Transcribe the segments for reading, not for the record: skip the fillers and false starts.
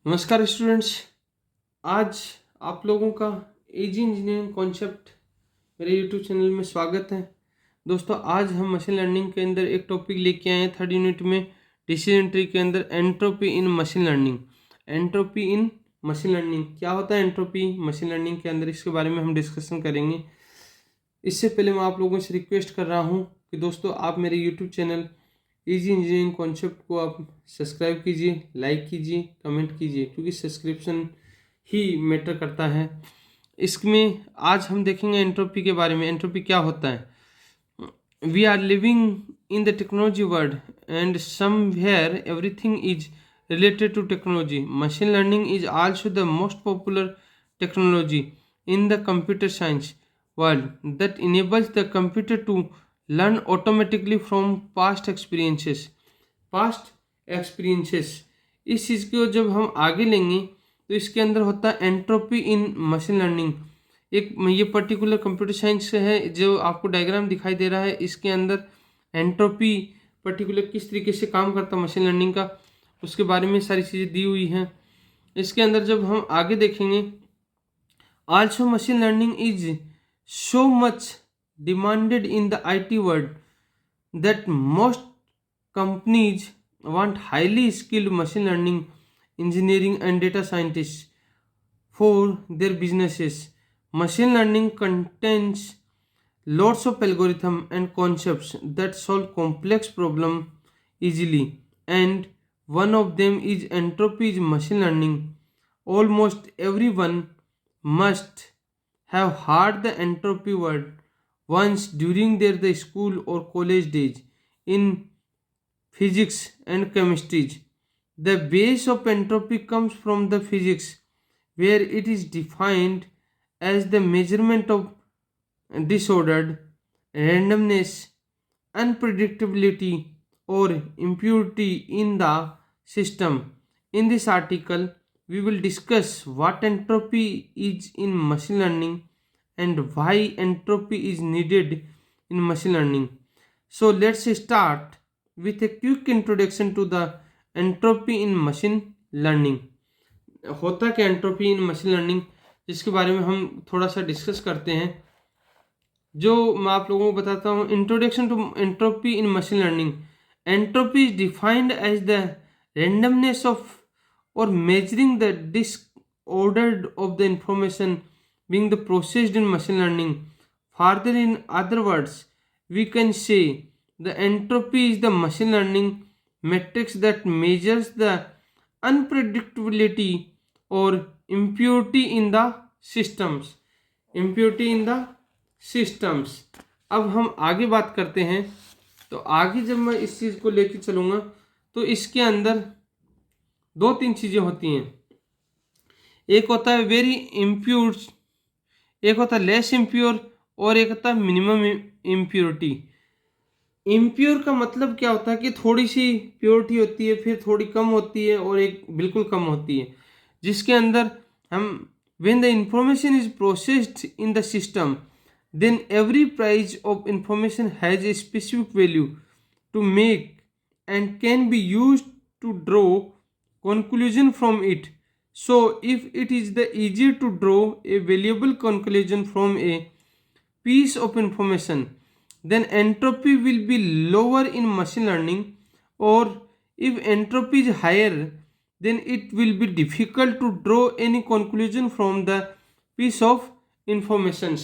नमस्कार स्टूडेंट्स। आज आप लोगों का एजी इंजीनियरिंग कॉन्सेप्ट मेरे यूट्यूब चैनल में स्वागत है। दोस्तों, आज हम मशीन लर्निंग के अंदर एक टॉपिक लेके आए हैं थर्ड यूनिट में, डिसीजन ट्री के अंदर, entropy in machine learning. Entropy in machine learning क्या होता है? एंट्रोपी मशीन लर्निंग के अंदर, इसके बारे में हम डिस्कशन करेंगे। इससे पहले मैं आप लोगों से रिक्वेस्ट कर रहा हूँ कि दोस्तों आप मेरे YouTube channel easy engineering concept को आप सब्सक्राइब कीजिए, लाइक कीजिए, कमेंट कीजिए, क्योंकि सब्सक्रिप्शन ही मैटर करता है। इसमें आज हम देखेंगे एंट्रोपी के बारे में। एंट्रोपी क्या होता है? We are living in the technology world and somewhere everything is related to technology. Machine learning is also the most popular technology in the computer science world that enables the computer to learn automatically from past experiences. इस चीज़ को जब हम आगे लेंगे तो इसके अंदर होता है एंट्रोपी इन मशीन लर्निंग। एक ये पर्टिकुलर कंप्यूटर साइंस है जो आपको डायग्राम दिखाई दे रहा है, इसके अंदर एंट्रोपी पर्टिकुलर किस तरीके से काम करता है मशीन लर्निंग का, उसके बारे में सारी चीज़ें दी हुई हैं। इसके अंदर जब हम आगे देखेंगे, also machine learning is so much demanded in the IT world that most companies want highly skilled machine learning engineering and data scientists for their businesses. Machine learning contains lots of algorithms and concepts that solve complex problems easily, and one of them is entropy is machine learning. Almost everyone must have heard the entropy word once during their school or college days in physics and chemistry. The base of entropy comes from the physics, where it is defined as the measurement of disordered randomness, unpredictability, or impurity in the system. In this article, we will discuss what entropy is in machine learning and why entropy is needed in machine learning. So let's start with a quick introduction to the entropy in machine learning. होता क्या entropy in machine learning, जिसके बारे में हम थोड़ा सा discuss करते हैं, जो मैं आप लोगों को बताता हूँ। Introduction to entropy in machine learning. Entropy is defined as the randomness of और measuring the disordered of the information being the processed in machine learning. Further, in other words, we can say the entropy is the machine learning metrics that measures the unpredictability or impurity in the systems. अब हम आगे बात करते हैं। तो आगे जब मैं इस चीज़ को लेके चलूँगा तो इसके अंदर दो तीन चीज़ें होती हैं। एक होता है वेरी इम्प्योर, एक होता है लेस इम्प्योर, और एक होता है मिनिमम इम्प्योरिटी। इम्प्योर का मतलब क्या होता है कि थोड़ी सी प्योरिटी होती है, फिर थोड़ी कम होती है, और एक बिल्कुल कम होती है, जिसके अंदर हम when the information is processed in the system, then every price of information has a specific value to make and can be used to draw conclusion from it. So if it is the easier to draw a valuable conclusion from a piece of information, then entropy will be lower in machine learning, or if entropy is higher, then it will be difficult to draw any conclusion from the piece of informations.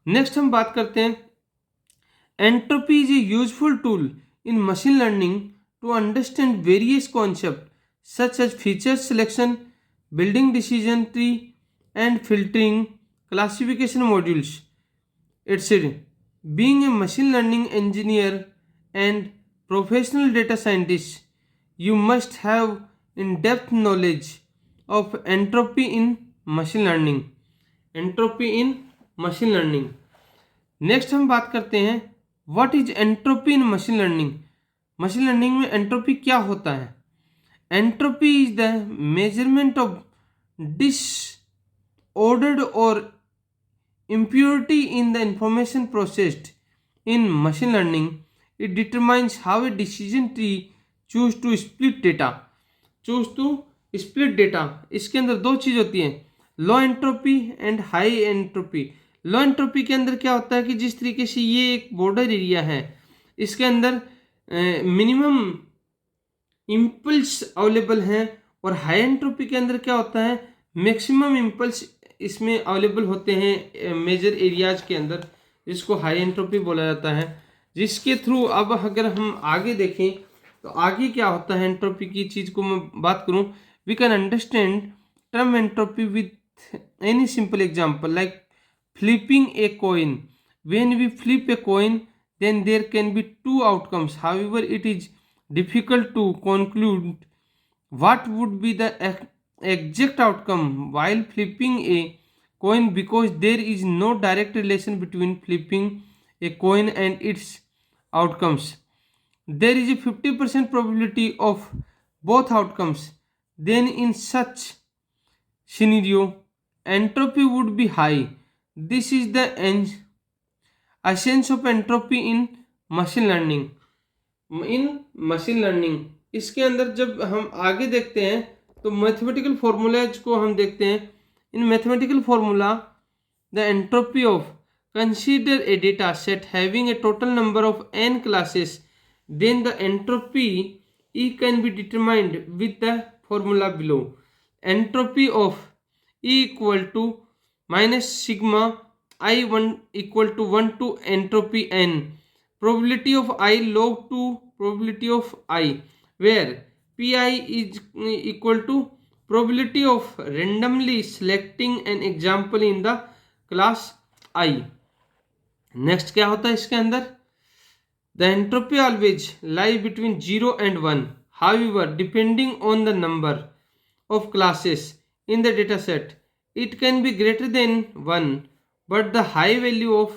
Next हम बात करते हैं, entropy is a useful tool in machine learning to understand various concepts such as feature selection, building decision tree, and filtering, classification modules, etc. Being a machine learning engineer and professional data scientist, you must have in-depth knowledge of entropy in machine learning. Next हम बात करते हैं what is entropy in machine learning. Machine learning में entropy क्या होता है? Entropy is the measurement of disordered or impurity in the information processed in machine learning. It determines how a decision tree choose to split data, choose to split data. इसके अंदर दो चीज होती है, low entropy and high entropy. Low entropy के अंदर क्या होता है कि जिस तरीके से ये एक बॉर्डर एरिया है, इसके अंदर मिनिमम इम्पल्स अवेलेबल हैं, और हाई एंट्रोपी के अंदर क्या होता है, मैक्सिमम इम्पल्स इसमें अवेलेबल होते हैं मेजर एरियाज के अंदर, जिसको हाई एंट्रोपी बोला जाता है। जिसके थ्रू अब अगर हम आगे देखें तो आगे क्या होता है एंट्रोपी की चीज़ को मैं बात करूं, we can understand term entropy with any simple example like flipping a coin. When we flip a coin, then there can be two outcomes. However, it is difficult to conclude what would be the exact outcome while flipping a coin, because there is no direct relation between flipping a coin and its outcomes. There is a 50% probability of both outcomes. Then in such scenario, entropy would be high. This is the essence of entropy in machine learning. In machine learning, इसके अंदर जब हम आगे देखते हैं तो mathematical formulas को हम देखते हैं। In mathematical formula, the entropy of, consider a data set having a total number of n classes, then the entropy E can be determined with the formula below. Entropy of E equal to minus sigma I1 equal to 1 to entropy n, probability of I log to probability of I, where pi is equal to probability of randomly selecting an example in the class I. Next क्या होता है इसके अंदर, the entropy always lie between 0 and 1. However, depending on the number of classes in the data set, it can be greater than 1, but the high value of,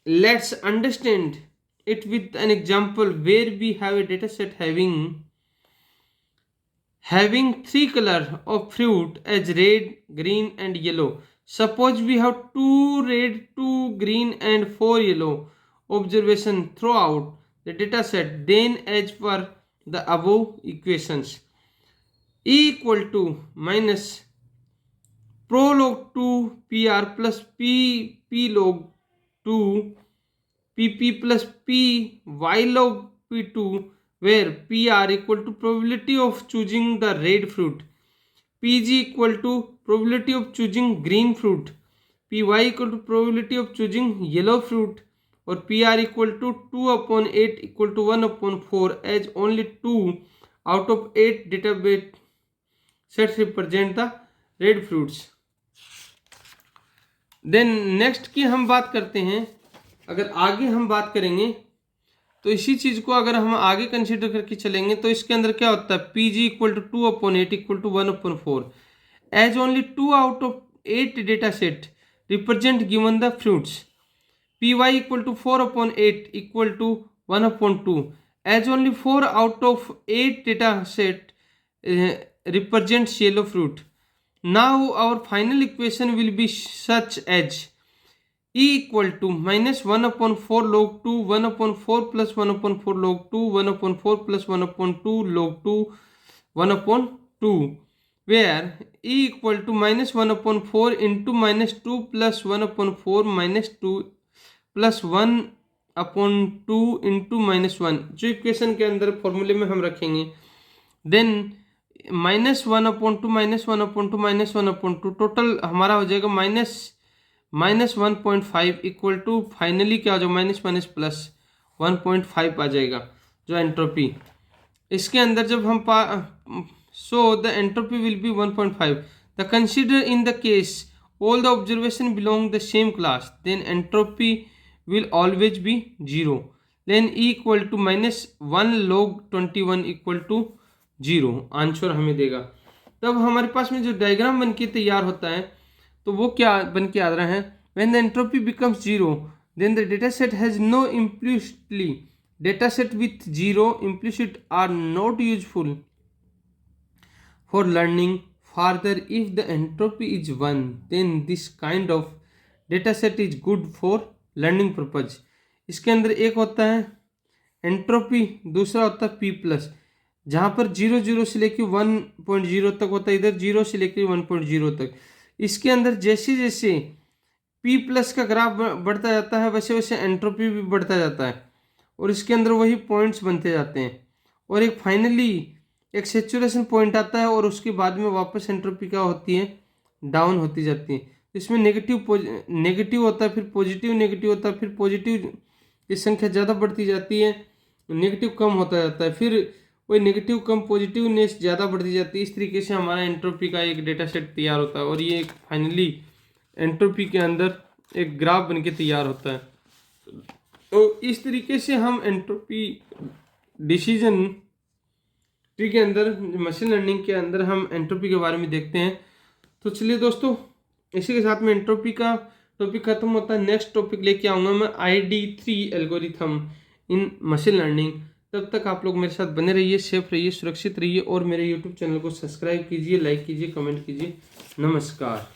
let's understand it with an example where we have a data set having three color of fruit as red, green and yellow. Suppose we have 2 red, 2 green and 4 yellow observation throughout the data set, then as per the above equations, E equal to minus pro log 2 PR plus P log 2 PP plus P Y log P2, where PR equal to probability of choosing the red fruit, PG equal to probability of choosing green fruit, PY equal to probability of choosing yellow fruit, और PR equal to 2 upon 8 equal to 1 upon 4, as only 2 out of 8 data sets represent the red fruits. Then next की हम बात करते हैं, अगर आगे हम बात करेंगे तो इसी चीज़ को अगर हम आगे कंसिडर करके चलेंगे तो इसके अंदर क्या होता है, P G equal to 2 upon 8 equal to 1 upon 4, as only 2 out of 8 data set represent given the fruits, P Y equal to 4 upon 8 equal to 1 upon 2, as only 4 out of 8 data set represents yellow fruit. Now our final equation will be such as E equal to minus 1 upon 4 log 2, 1 upon 4 plus 1 upon 4 log 2, 1 upon 4 plus 1 upon 2 log 2, 1 upon 2, where E equal to minus 1 upon 4 into minus 2 plus 1 upon 4 minus 2 plus 1 upon 2 into minus 1, जो equation के अंदर फॉर्मूले में हम रखेंगे, then minus 1 upon 2 minus 1 upon 2 minus 1 upon 2, total हमारा हो जाएगा माइनस 1.5 इक्वल टू फाइनली क्या हो जाएगा, माइनस माइनस प्लस 1.5 आ जाएगा जो एंट्रोपी इसके अंदर जब हम so the entropy will be 1.5. The consider in the case all the observation belong the same class, then entropy will always be 0. Then E equal to minus 1 log 21 equal to 0 answer हमें देगा. तब हमारे पास में जो diagram बन के तैयार होता है तो वो क्या बन के आ रहा है, when the entropy becomes 0 then the data set has no implicitly, data set with 0 implicit are not useful for learning further. If the entropy is 1 then this kind of data set is good for learning purpose. इसके अंदर एक होता है entropy दूसरा होता है P+, जहाँ पर 0 से लेकर 1.0 तक होता है, इधर 0 से लेकर 1.0 तक। इसके अंदर जैसे जैसे P+ का ग्राफ बढ़ता जाता है वैसे वैसे एंट्रोपी भी बढ़ता जाता है और इसके अंदर वही पॉइंट्स बनते जाते हैं और एक फाइनली एक सेचुरेशन पॉइंट आता है और उसके बाद में वापस एंट्रोपी क्या होती है, डाउन होती जाती है। इसमें नेगेटिव होता है, फिर पॉजिटिव नेगेटिव होता है, फिर पॉजिटिव की संख्या ज़्यादा बढ़ती जाती है, नेगेटिव कम होता जाता है, फिर वही नेगेटिव कम पॉजिटिवनेस ज़्यादा बढ़ती जाती है। इस तरीके से हमारा एंट्रोपी का एक डेटा सेट तैयार होता है और ये एक फाइनली एंट्रोपी के अंदर एक ग्राफ बन के तैयार होता है। तो इस तरीके से हम एंट्रोपी डिसीजन ट्री के अंदर, मशीन लर्निंग के अंदर हम एंट्रोपी के बारे में देखते हैं। तो चलिए दोस्तों, इसी के साथ में एंट्रोपी का टॉपिक खत्म होता है। नेक्स्ट टॉपिक लेके आऊँगा मैं ID3 एल्गोरिथम इन मशीन लर्निंग। तब तक आप लोग मेरे साथ बने रहिए, सेफ रहिए, सुरक्षित रहिए और मेरे यूट्यूब चैनल को सब्सक्राइब कीजिए, लाइक कीजिए, कमेंट कीजिए। नमस्कार।